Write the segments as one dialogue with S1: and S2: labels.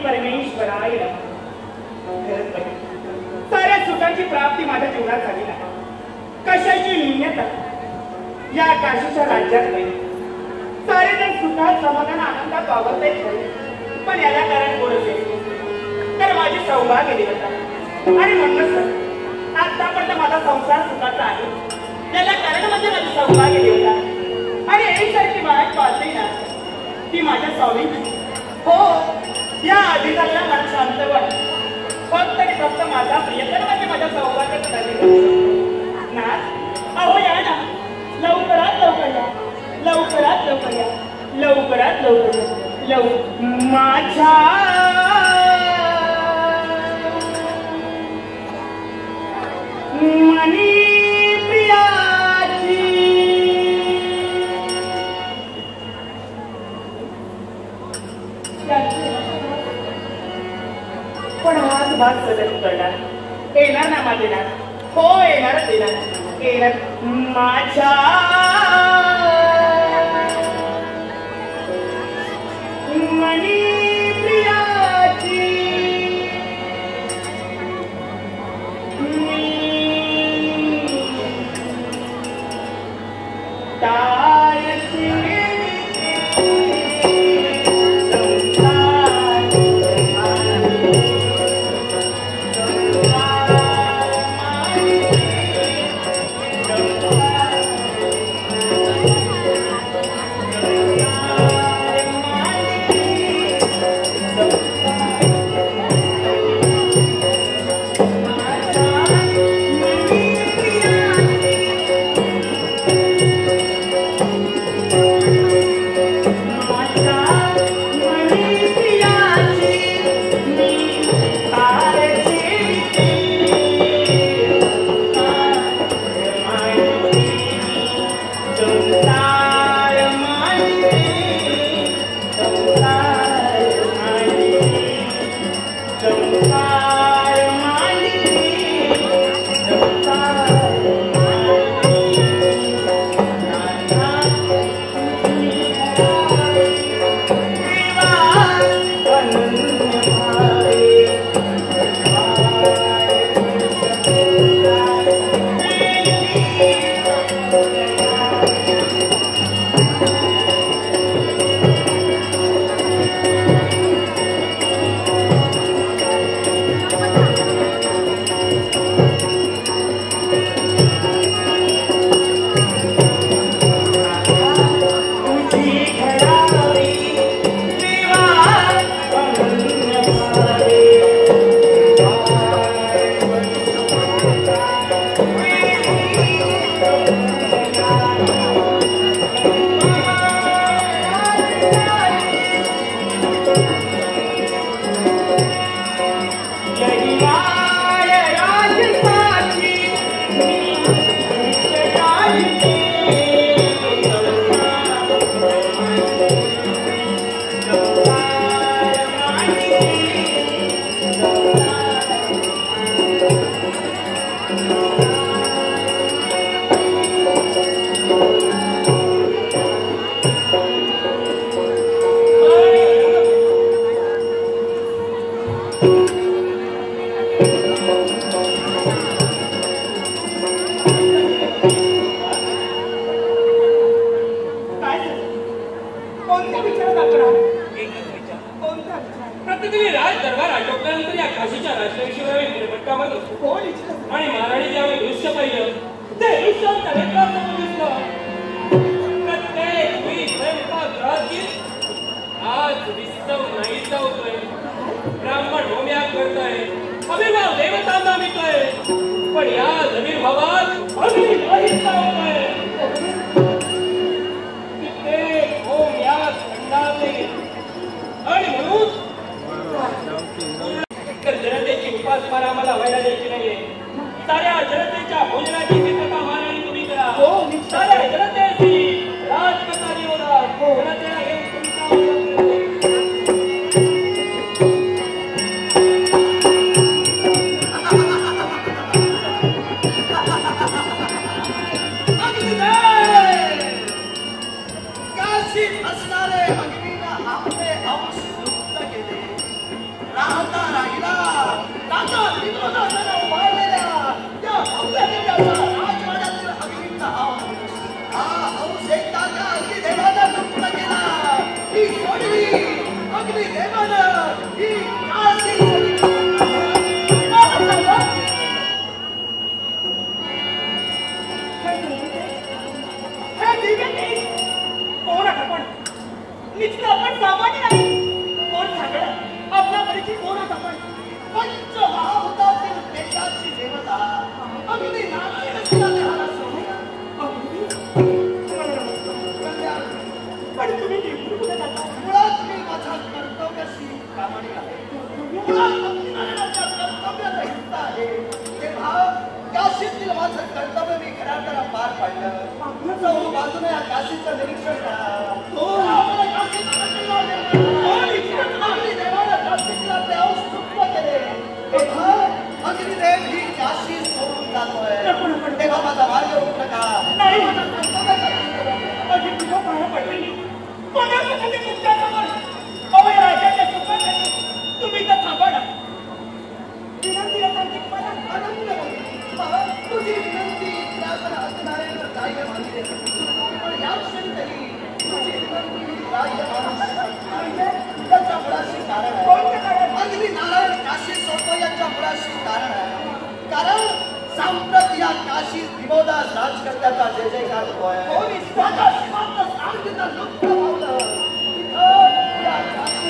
S1: परमेश्वराय नमः. खरंच बाई, साऱ्या सुखांची प्राप्ती माझ्या जीवनात झाली नाही. कशाची न्यूनता या काशीच्या राज्यात नाही. सारे जण सुखात समाधान आनंदात वावरतायत खरे, पण याला कारण कोण असेल तर माझी सौभाग्य देवता. आणि म्हणूनच आतापर्यंत माझा संसार सुखाचा आहे. याला कारण म्हणजे माझी सौभाग्य देवता. आणि एकसारखी वाट पाहते ना ती माझ्या स्वामींची. हो, या अधिकाऱ्याला मला शांत वाट फक्त आणि फक्त माझा प्रियकर म्हणजे माझ्या सौभाग्याचा ना. अहो या ना, लवकरात लवकर या, लवकरात लवकर या, लवकरात लवकर या. माझ्या मनी प्रियाची पण हाच भाग सदन करणार. येणार ना माझे ना. हो येणारच येणार येणार. माझ्या मनी प्रियाची काशी कोणाचा पण पंचमहाभूतातील देशाची देवता अगदी नारायण तिला देहाला सोडूया. पण तुम्ही नेमकं कुठे जाता? मुळात मी माझ्या कर्तव्याशी प्रामाणिक आहे. मुळात नारायणाच्या कर्तव्यात हिंसा आहे. तेव्हा काशीतील माझं कर्तव्य मी खऱ्या अर्थानं पार पाडलं. चहू बाजूने या काशीचं निरीक्षण करा. अग्निदेव ही काशी सोडून जातोय. तेव्हा माझा मार्ग रोखू नका. नाही माझी तुझ्या पाया पडलेली मनापासून तुमच्यासमोर अवय राजाच्या सुखासाठी तुम्ही तर थांबा ना. विनंतीला सांगते मला आनंद होईल. तुझी विनंती असणारे कार्य मानले पण या क्षणी तरी तुझी विनंती कार्य मानले त्याच्या मुळाशी कारण आहे. अगदी नारायण काशी सोडतो याच्या मुळाशी कारण आहे. कारण सांप्रत या काशी दिवोदास राजकर्त्याचा जय जयकार होतोय. लुप्त पावलं या काशी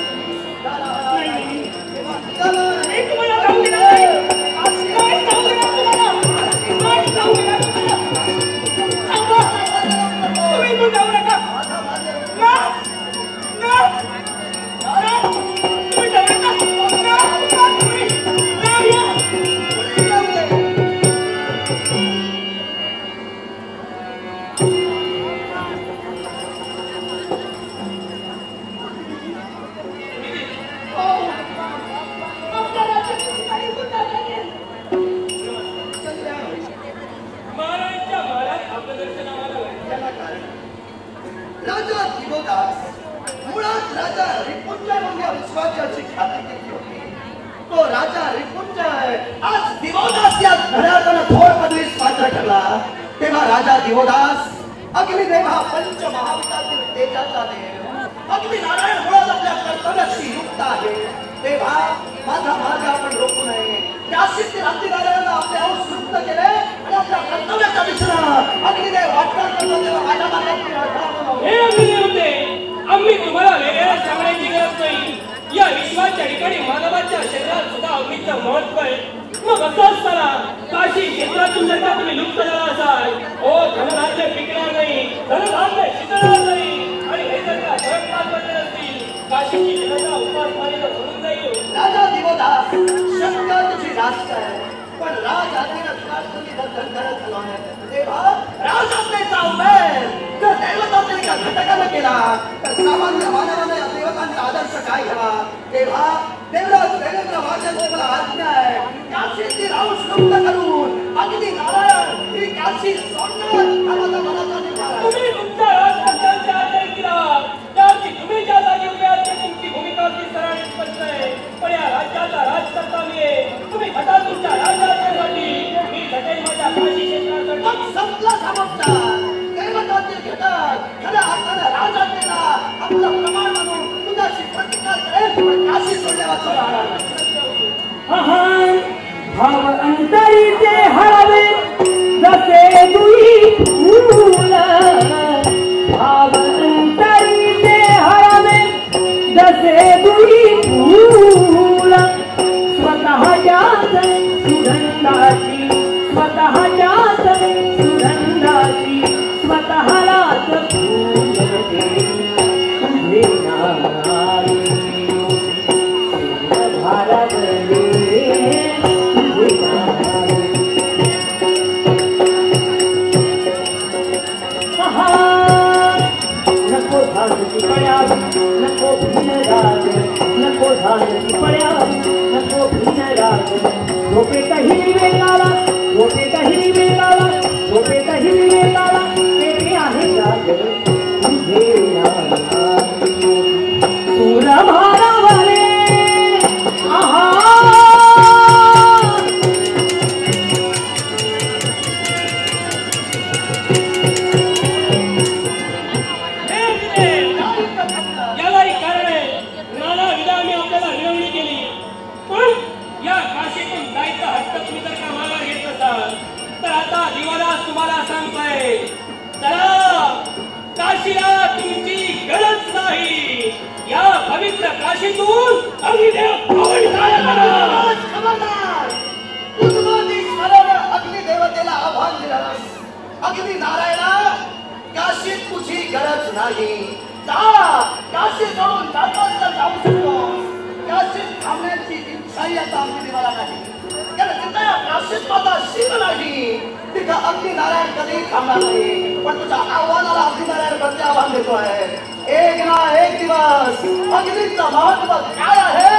S1: राजा दिवोदास मुळात राजा रिपुंजय म्हणजे विश्वाची ख्याती केली होती. तो राजा रिपुंजय आज दिवोदास या घरातून थोर पदवी पात्र ठरला. तेव्हा राजा दिवोदास अग्निदेव हा पंचमहाभूतातील तेजाचा देव अग्नि नारायण मुळात आपल्या कर्तव्याशी युक्त आहे. तेव्हा माझा मार्ग आपण रोखू नये. काशीतील अग्निनारायणाला आपले अंश युक्त केले आणि आपल्या कर्तव्याच्या दिशेनं अग्निदेव वाटचाल करतो. तेव्हा माझ्या
S2: आम्ही तुम्हाला वेगळ्या सांगण्याची गरज नाही. या विश्वाच्या ठिकाणी मानवाच्या शरीरात सुद्धा अग्नीचं महत्व आहे. मग असं असताना काशी क्षेत्रातून जर का तुम्ही लुप्त झाला असाल ओ धनधान्य पिकणार नाही, धनधान्य शिकणार नाही आणि हे जर का धडकात बनले असतील काशीची जनता उपास मारीला सोडून जाईल.
S1: राजा दिवोदास शक्य तुझी रास्त आहे पण राज आज्ञेनं तुम्ही धनधन घालवण्यात तेव्हा राजआज्ञेचा उमेद जर दैवतातील एका घटकानं केला तर सामान्य मानवाने या देवतांचा आदर्श काय घ्यावा. तेव्हा देवराज देवेंद्र महाराजांची मला आज्ञा आहे काशीतील अंश लुप्त करून अगदी नारायण ही काशी सोडणार हा माझा मनाचा निर्धार आहे.
S2: तुम्ही तुमच्या राजकारणाचा आदर केला त्याची तुम्ही ज्या जागी उभे आहात तुमची भूमिका अगदी सरळ आणि स्पष्ट आहे. पण या राज्याचा राजकर्ता मी आहे. तुम्ही घटा तुमच्या राज्यासाठी मी घटेल माझ्या काशी क्षेत्रासाठी.
S1: मग संपला समजता देवतातील घटक खऱ्या अर्थानं राजाज्ञेला आपलं प्रमाण म्हणून तुझ्याशी प्रतिकार करेल पण काशी सोडण्यावाचून राहणार
S3: अहं भाव अंतरीचे हरवे जसे दुई फूल. भाव अंतरीचे हरवे जसे दुई फूल. स्वतःच्याच सुगंधाची स्वतःच्याच सुगंधाची स्वतःलाच फूलते तुझे नारायण भारत नको धानची पड्यावी नको भिनराग नको धानची पड्यावी नको भिनराग. झोपेत हिरवे लाला झोपेत हिरवे लाला झोपेत हिरवे लाला ते आहे राग तुझे नारायण सूर भारावले. आहा
S2: यालाही कारण आहे. नाना विधा आम्ही आपल्याला विनवणी केली पण या काशीतून जायचा हट्ट तुम्ही जर का मागा घेत असाल तर आता दिवादास तुम्हाला सांगताय चला काशीला तुमची गरज नाही. या पवित्र काशीतून अग्निदेव
S4: गरज नाही. जा, काशी सोडून जातोस तर जाऊ शकतोस. काशीत थांबण्याची इच्छाही आता आमची देवाला नाही. कारण तिथं या काशीत माझा शिव नाही. तिथं अगदी नारायण कधी थांबणार नाही. पण तुझ्या आव्हानाला अगदी नारायण प्रत्याव्हान देतोय. एक ना एक दिवस अग्नीचं महत्व काय आहे